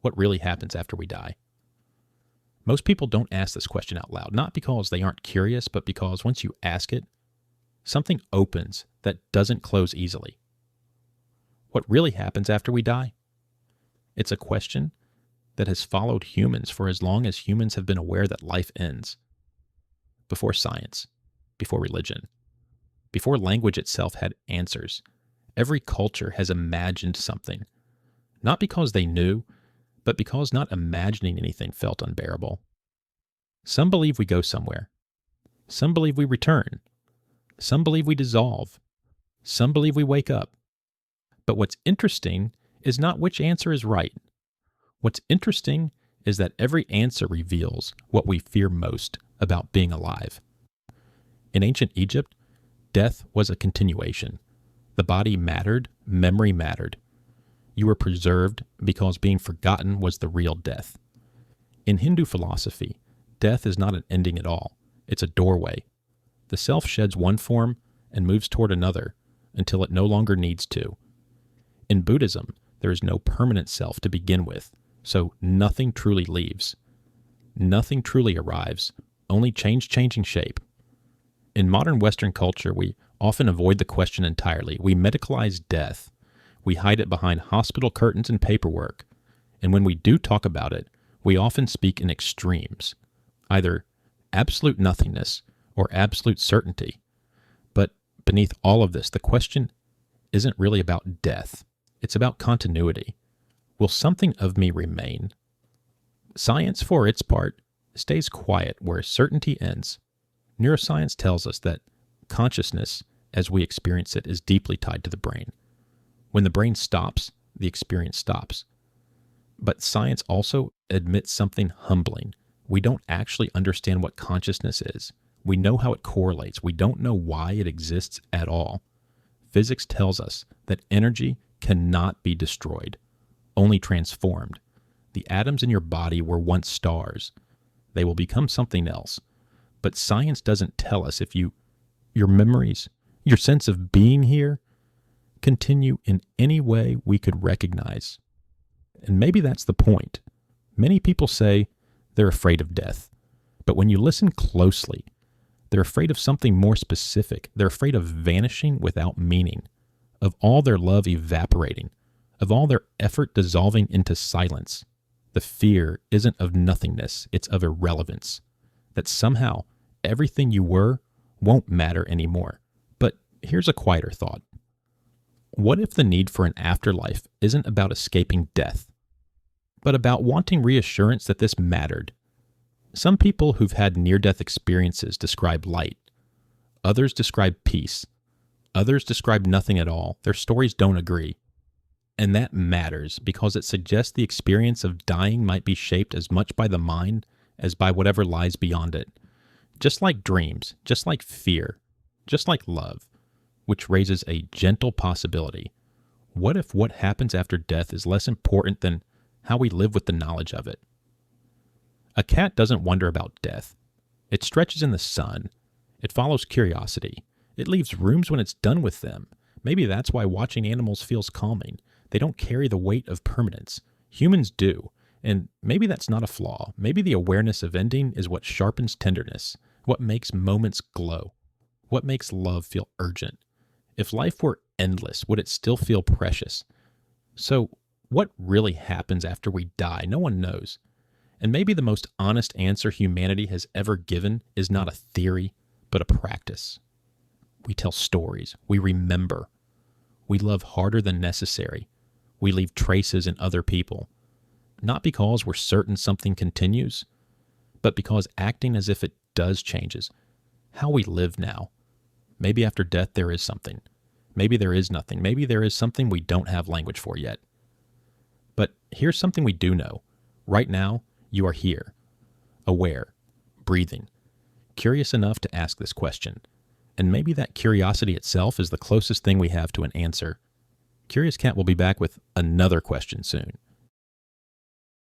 What really happens after we die? Most people don't ask this question out loud, not because they aren't curious, but because once you ask it, something opens that doesn't close easily. What really happens after we die? It's a question that has followed humans for as long as humans have been aware that life ends. Before science, before religion, before language itself had answers, every culture has imagined something, not because they knew, but because not imagining anything felt unbearable. Some believe we go somewhere. Some believe we return. Some believe we dissolve. Some believe we wake up. But what's interesting is not which answer is right. What's interesting is that every answer reveals what we fear most about being alive. In ancient Egypt, death was a continuation. The body mattered, memory mattered. You were preserved because being forgotten was the real death. In Hindu philosophy, death is not an ending at all. It's a doorway. The self sheds one form and moves toward another until it no longer needs to. In Buddhism, there is no permanent self to begin with, so nothing truly leaves. Nothing truly arrives, only change changing shape. In modern Western culture, we often avoid the question entirely. We medicalize death. We hide it behind hospital curtains and paperwork. And when we do talk about it, we often speak in extremes, either absolute nothingness or absolute certainty. But beneath all of this, the question isn't really about death. It's about continuity. Will something of me remain? Science, for its part, stays quiet where certainty ends. Neuroscience tells us that consciousness, as we experience it, is deeply tied to the brain. When the brain stops, the experience stops. But science also admits something humbling. We don't actually understand what consciousness is. We know how it correlates. We don't know why it exists at all. Physics tells us that energy cannot be destroyed, only transformed. The atoms in your body were once stars. They will become something else. But science doesn't tell us if your memories, your sense of being here, continue in any way we could recognize. And maybe that's the point. Many people say they're afraid of death. But when you listen closely, they're afraid of something more specific. They're afraid of vanishing without meaning, of all their love evaporating, of all their effort dissolving into silence. The fear isn't of nothingness, it's of irrelevance. That somehow everything you were won't matter anymore. But here's a quieter thought. What if the need for an afterlife isn't about escaping death, but about wanting reassurance that this mattered? Some people who've had near-death experiences describe light. Others describe peace. Others describe nothing at all. Their stories don't agree. And that matters because it suggests the experience of dying might be shaped as much by the mind as by whatever lies beyond it. Just like dreams, just like fear, just like love, which raises a gentle possibility. What if what happens after death is less important than how we live with the knowledge of it? A cat doesn't wonder about death. It stretches in the sun. It follows curiosity. It leaves rooms when it's done with them. Maybe that's why watching animals feels calming. They don't carry the weight of permanence. Humans do. And maybe that's not a flaw. Maybe the awareness of ending is what sharpens tenderness, what makes moments glow, what makes love feel urgent. If life were endless, would it still feel precious? So, what really happens after we die? No one knows. And maybe the most honest answer humanity has ever given is not a theory, but a practice. We tell stories. We remember. We love harder than necessary. We leave traces in other people. Not because we're certain something continues, but because acting as if it does changes how we live now. Maybe after death there is something. Maybe there is nothing. Maybe there is something we don't have language for yet. But here's something we do know. Right now, you are here, aware, breathing, curious enough to ask this question. And maybe that curiosity itself is the closest thing we have to an answer. Curious Cat will be back with another question soon.